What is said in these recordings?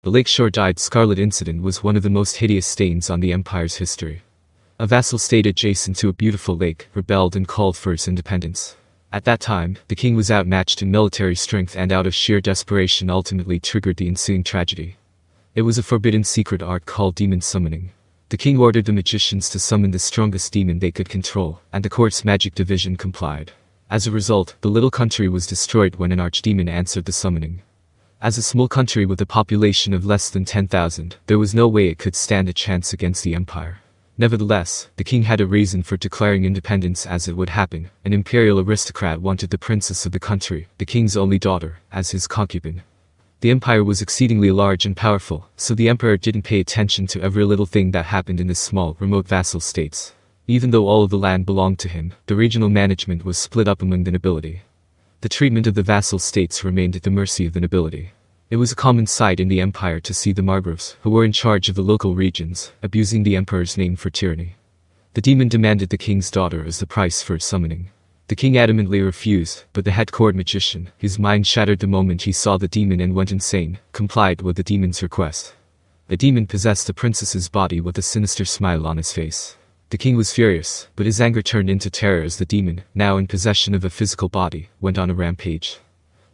The Lakeshore Dyed Scarlet incident was one of the most hideous stains on the Empire's history. A vassal state adjacent to a beautiful lake rebelled and called for its independence. At that time, the king was outmatched in military strength and out of sheer desperation ultimately triggered the ensuing tragedy. It was a forbidden secret art called demon summoning. The king ordered the magicians to summon the strongest demon they could control, and the court's magic division complied. As a result, the little country was destroyed when an archdemon answered the summoning. As a small country with a population of less than 10,000, there was no way it could stand a chance against the empire. Nevertheless, the king had a reason for declaring independence as it would happen. An imperial aristocrat wanted the princess of the country, the king's only daughter, as his concubine. The empire was exceedingly large and powerful, so the emperor didn't pay attention to every little thing that happened in the small, remote vassal states. Even though all of the land belonged to him, the regional management was split up among the nobility. The treatment of the vassal states remained at the mercy of the nobility. It was a common sight in the empire to see the margraves, who were in charge of the local regions, abusing the emperor's name for tyranny. The demon demanded the king's daughter as the price for its summoning. The king adamantly refused, but the head court magician, his mind shattered the moment he saw the demon and went insane, complied with the demon's request. The demon possessed the princess's body with a sinister smile on his face. The king was furious, but his anger turned into terror as the demon, now in possession of a physical body, went on a rampage.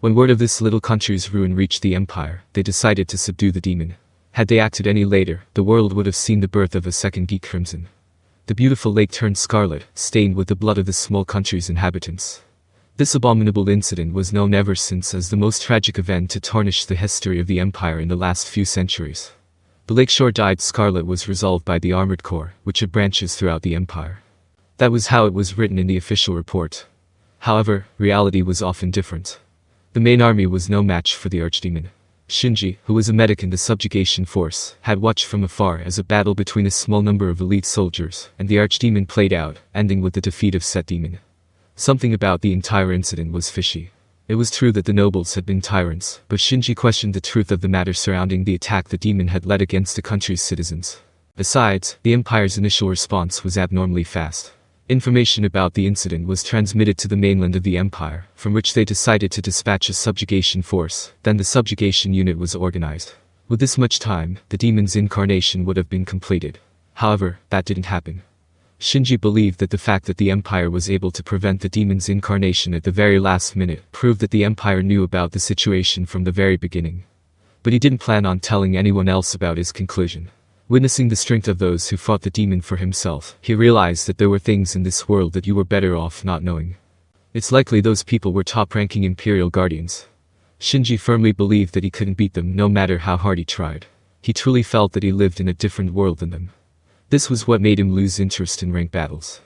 When word of this little country's ruin reached the empire, they decided to subdue the demon. Had they acted any later, the world would have seen the birth of a second Geek Crimson. The beautiful lake turned scarlet, stained with the blood of the small country's inhabitants. This abominable incident was known ever since as the most tragic event to tarnish the history of the empire in the last few centuries. The Lakeshore Dyed Scarlet was resolved by the Armored Corps, which had branches throughout the empire. That was how it was written in the official report. However, reality was often different. The main army was no match for the archdemon. Shinji, who was a medic in the subjugation force, had watched from afar as a battle between a small number of elite soldiers and the archdemon played out, ending with the defeat of said demon. Something about the entire incident was fishy. It was true that the nobles had been tyrants, but Shinji questioned the truth of the matter surrounding the attack the demon had led against the country's citizens. Besides, the empire's initial response was abnormally fast. Information about the incident was transmitted to the mainland of the empire, from which they decided to dispatch a subjugation force. Then the subjugation unit was organized. With this much time, the demon's incarnation would have been completed. However, that didn't happen. Shinji believed that the fact that the empire was able to prevent the demon's incarnation at the very last minute proved that the empire knew about the situation from the very beginning. But he didn't plan on telling anyone else about his conclusion. Witnessing the strength of those who fought the demon for himself, he realized that there were things in this world that you were better off not knowing. It's likely those people were top-ranking Imperial Guardians. Shinji firmly believed that he couldn't beat them no matter how hard he tried. He truly felt that he lived in a different world than them. This was what made him lose interest in ranked battles.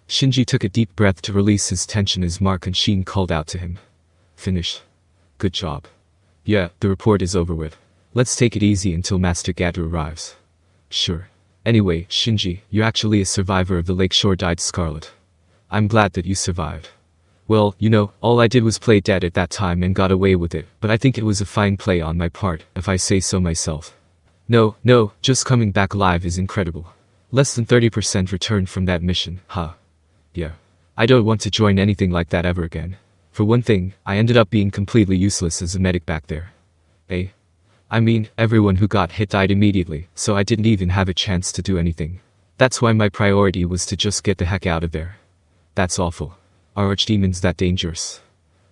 Shinji took a deep breath to release his tension as Mark and Sheen called out to him. Finish. Good job. Yeah, the report is over with. Let's take it easy until Master Gadu arrives. Sure. Anyway, Shinji, you're actually a survivor of the Lakeshore Dyed Scarlet. I'm glad that you survived. Well, you know, all I did was play dead at that time and got away with it, but I think it was a fine play on my part, if I say so myself. No, just coming back alive is incredible. Less than 30% returned from that mission, huh? Yeah. I don't want to join anything like that ever again. For one thing, I ended up being completely useless as a medic back there. I mean, everyone who got hit died immediately, so I didn't even have a chance to do anything. That's why my priority was to just get the heck out of there. That's awful. Are archdemons that dangerous?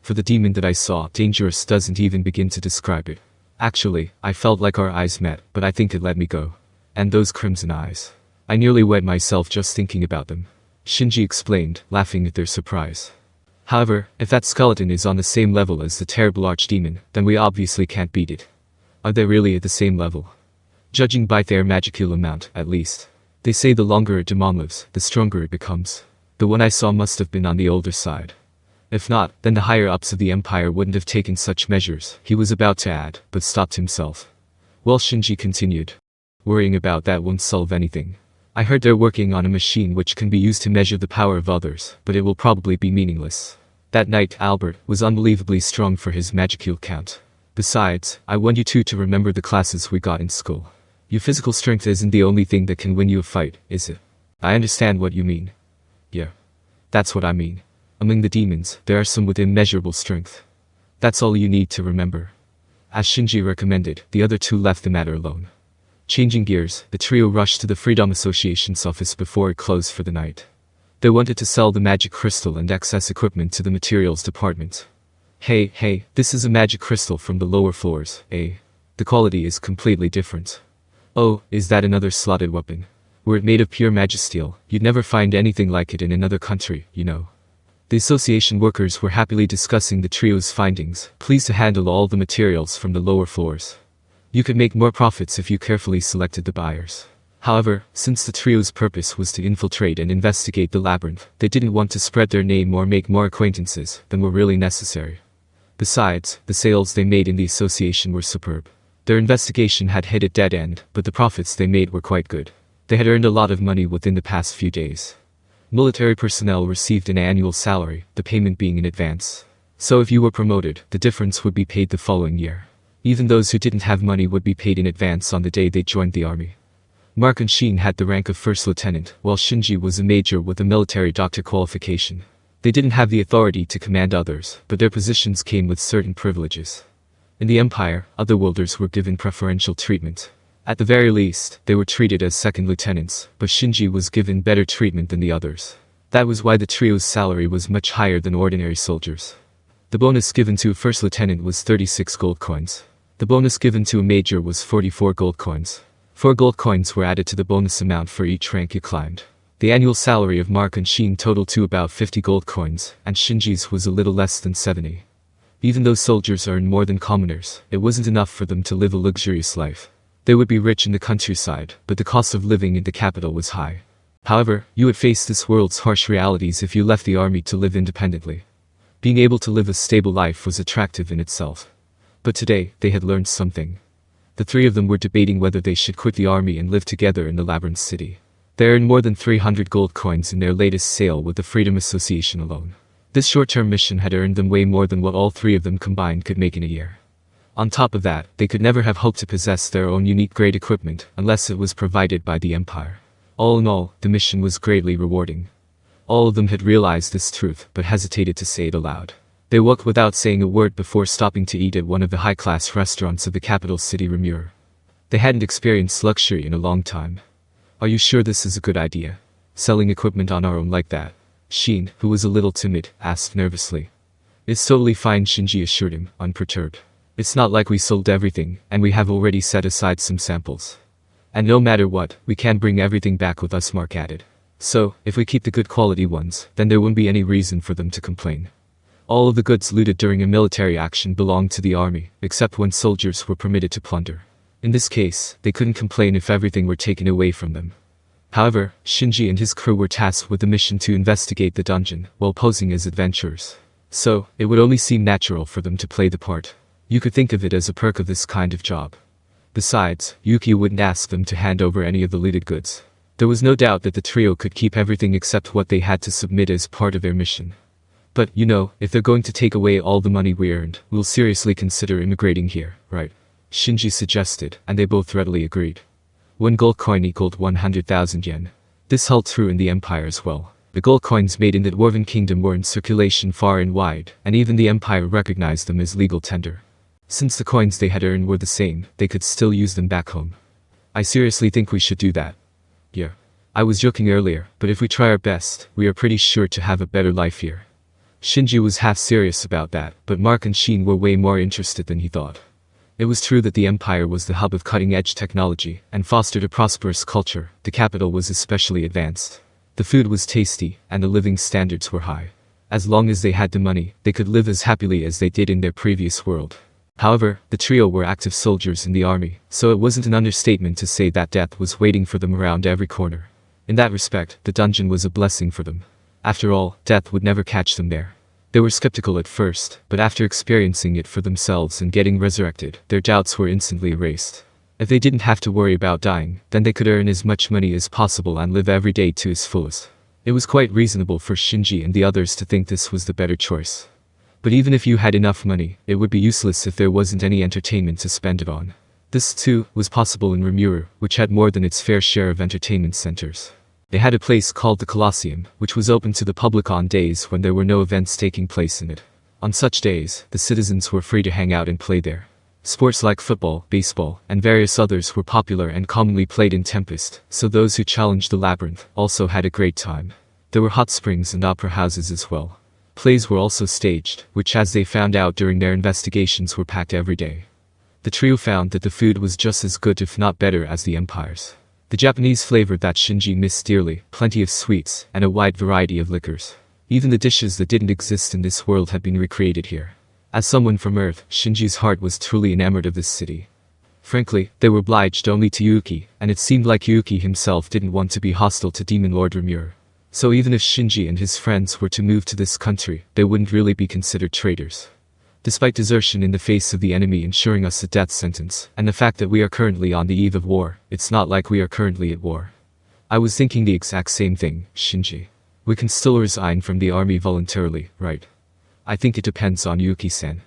For the demon that I saw, dangerous doesn't even begin to describe it. Actually, I felt like our eyes met, but I think it let me go. And those crimson eyes. I nearly wet myself just thinking about them. Shinji explained, laughing at their surprise. However, if that skeleton is on the same level as the terrible archdemon, then we obviously can't beat it. Are they really at the same level? Judging by their magical amount, at least. They say the longer a demon lives, the stronger it becomes. The one I saw must have been on the older side. If not, then the higher-ups of the empire wouldn't have taken such measures, he was about to add, but stopped himself. Well, Shinji continued. Worrying about that won't solve anything. I heard they're working on a machine which can be used to measure the power of others, but it will probably be meaningless. That night, Albert was unbelievably strong for his magical count. Besides, I want you two to remember the classes we got in school. Your physical strength isn't the only thing that can win you a fight, is it? I understand what you mean. Yeah. That's what I mean. Among the demons, there are some with immeasurable strength. That's all you need to remember. As Shinji recommended, the other two left the matter alone. Changing gears, the trio rushed to the Freedom Association's office before it closed for the night. They wanted to sell the magic crystal and excess equipment to the materials department. Hey, this is a magic crystal from the lower floors, eh? The quality is completely different. Oh, is that another slotted weapon? Were it made of pure magisteel, you'd never find anything like it in another country, you know. The association workers were happily discussing the trio's findings, pleased to handle all the materials from the lower floors. You could make more profits if you carefully selected the buyers. However, since the trio's purpose was to infiltrate and investigate the labyrinth, they didn't want to spread their name or make more acquaintances than were really necessary. Besides, the sales they made in the association were superb. Their investigation had hit a dead end, but the profits they made were quite good. They had earned a lot of money within the past few days. Military personnel received an annual salary, the payment being in advance. So if you were promoted, the difference would be paid the following year. Even those who didn't have money would be paid in advance on the day they joined the army. Mark and Sheen had the rank of first lieutenant, while Shinji was a major with a military doctor qualification. They didn't have the authority to command others, but their positions came with certain privileges. In the Empire, otherworlders were given preferential treatment. At the very least, they were treated as second lieutenants, but Shinji was given better treatment than the others. That was why the trio's salary was much higher than ordinary soldiers. The bonus given to a first lieutenant was 36 gold coins. The bonus given to a major was 44 gold coins. 4 gold coins were added to the bonus amount for each rank you climbed. The annual salary of Mark and Sheen totaled to about 50 gold coins, and Shinji's was a little less than 70. Even though soldiers earned more than commoners, it wasn't enough for them to live a luxurious life. They would be rich in the countryside, but the cost of living in the capital was high. However, you would face this world's harsh realities if you left the army to live independently. Being able to live a stable life was attractive in itself. But today, they had learned something. The three of them were debating whether they should quit the army and live together in the Labyrinth City. They earned more than 300 gold coins in their latest sale with the Freedom Association alone. This short-term mission had earned them way more than what all three of them combined could make in a year. On top of that, they could never have hoped to possess their own unique grade equipment unless it was provided by the Empire. All in all, the mission was greatly rewarding. All of them had realized this truth, but hesitated to say it aloud. They walked without saying a word before stopping to eat at one of the high-class restaurants of the capital city Rimuru. They hadn't experienced luxury in a long time. Are you sure this is a good idea? Selling equipment on our own like that? Sheen, who was a little timid, asked nervously. It's totally fine, Shinji assured him, unperturbed. It's not like we sold everything, and we have already set aside some samples. And no matter what, we can bring everything back with us, Mark added. So, if we keep the good quality ones, then there wouldn't be any reason for them to complain. All of the goods looted during a military action belonged to the army, except when soldiers were permitted to plunder. In this case, they couldn't complain if everything were taken away from them. However, Shinji and his crew were tasked with the mission to investigate the dungeon, while posing as adventurers. So, it would only seem natural for them to play the part. You could think of it as a perk of this kind of job. Besides, Yuki wouldn't ask them to hand over any of the looted goods. There was no doubt that the trio could keep everything except what they had to submit as part of their mission. But, you know, if they're going to take away all the money we earned, we'll seriously consider immigrating here, right? Shinji suggested, and they both readily agreed. 1 gold coin equaled 100,000 yen. This held true in the Empire as well. The gold coins made in the Dwarven Kingdom were in circulation far and wide, and even the Empire recognized them as legal tender. Since the coins they had earned were the same, they could still use them back home. I seriously think we should do that. Yeah. I was joking earlier, but if we try our best, we are pretty sure to have a better life here. Shinji was half serious about that, but Mark and Sheen were way more interested than he thought. It was true that the Empire was the hub of cutting-edge technology and fostered a prosperous culture. The capital was especially advanced. The food was tasty, and the living standards were high. As long as they had the money, they could live as happily as they did in their previous world. However, the trio were active soldiers in the army, so it wasn't an understatement to say that death was waiting for them around every corner. In that respect, the dungeon was a blessing for them. After all, death would never catch them there. They were skeptical at first, but after experiencing it for themselves and getting resurrected, their doubts were instantly erased. If they didn't have to worry about dying, then they could earn as much money as possible and live every day to its fullest. It was quite reasonable for Shinji and the others to think this was the better choice. But even if you had enough money, it would be useless if there wasn't any entertainment to spend it on. This, too, was possible in Rimuru, which had more than its fair share of entertainment centers. They had a place called the Colosseum, which was open to the public on days when there were no events taking place in it. On such days, the citizens were free to hang out and play there. Sports like football, baseball, and various others were popular and commonly played in Tempest, so those who challenged the Labyrinth also had a great time. There were hot springs and opera houses as well. Plays were also staged, which as they found out during their investigations were packed every day. The trio found that the food was just as good if not better as the Empire's. The Japanese flavor that Shinji missed dearly, plenty of sweets, and a wide variety of liquors. Even the dishes that didn't exist in this world had been recreated here. As someone from Earth, Shinji's heart was truly enamored of this city. Frankly, they were obliged only to Yuki, and it seemed like Yuki himself didn't want to be hostile to Demon Lord Rimuru. So even if Shinji and his friends were to move to this country, they wouldn't really be considered traitors. Despite desertion in the face of the enemy ensuring us a death sentence, and the fact that we are currently on the eve of war, it's not like we are currently at war. I was thinking the exact same thing, Shinji. We can still resign from the army voluntarily, right? I think it depends on Yuki-san.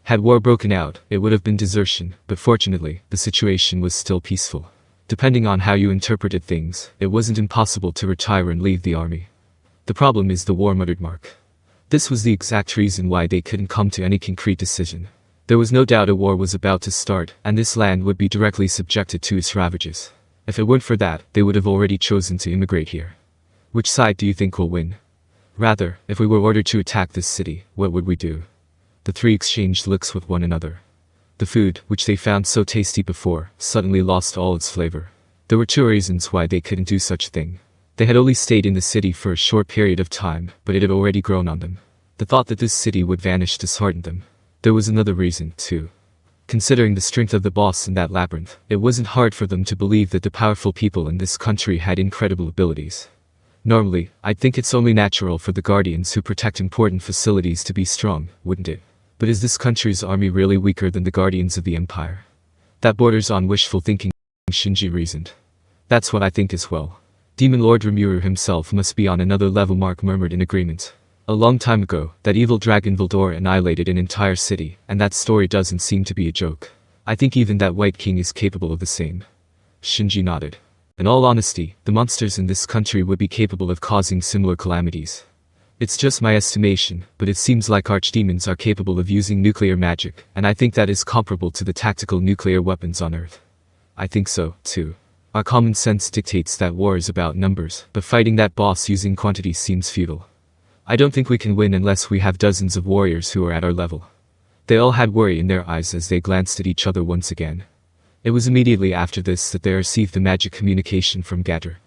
Had war broken out, it would have been desertion, but fortunately, the situation was still peaceful. Depending on how you interpreted things, it wasn't impossible to retire and leave the army. The problem is the war, muttered Mark. This was the exact reason why they couldn't come to any concrete decision. There was no doubt a war was about to start, and this land would be directly subjected to its ravages. If it weren't for that, they would have already chosen to immigrate here. Which side do you think will win? Rather, if we were ordered to attack this city, what would we do? The three exchanged looks with one another. The food, which they found so tasty before, suddenly lost all its flavor. There were two reasons why they couldn't do such a thing. They had only stayed in the city for a short period of time, but it had already grown on them. The thought that this city would vanish disheartened them. There was another reason, too. Considering the strength of the boss in that labyrinth, it wasn't hard for them to believe that the powerful people in this country had incredible abilities. Normally, I'd think it's only natural for the Guardians who protect important facilities to be strong, wouldn't it? But is this country's army really weaker than the Guardians of the Empire? That borders on wishful thinking, Shinji reasoned. That's what I think as well. Demon Lord Rimuru himself must be on another level, Mark murmured in agreement. A long time ago, that evil dragon Vildor annihilated an entire city, and that story doesn't seem to be a joke. I think even that White King is capable of the same. Shinji nodded. In all honesty, the monsters in this country would be capable of causing similar calamities. It's just my estimation, but it seems like archdemons are capable of using nuclear magic, and I think that is comparable to the tactical nuclear weapons on Earth. I think so, too. Our common sense dictates that war is about numbers, but fighting that boss using quantity seems futile. I don't think we can win unless we have dozens of warriors who are at our level. They all had worry in their eyes as they glanced at each other once again. It was immediately after this that they received the magic communication from Gator.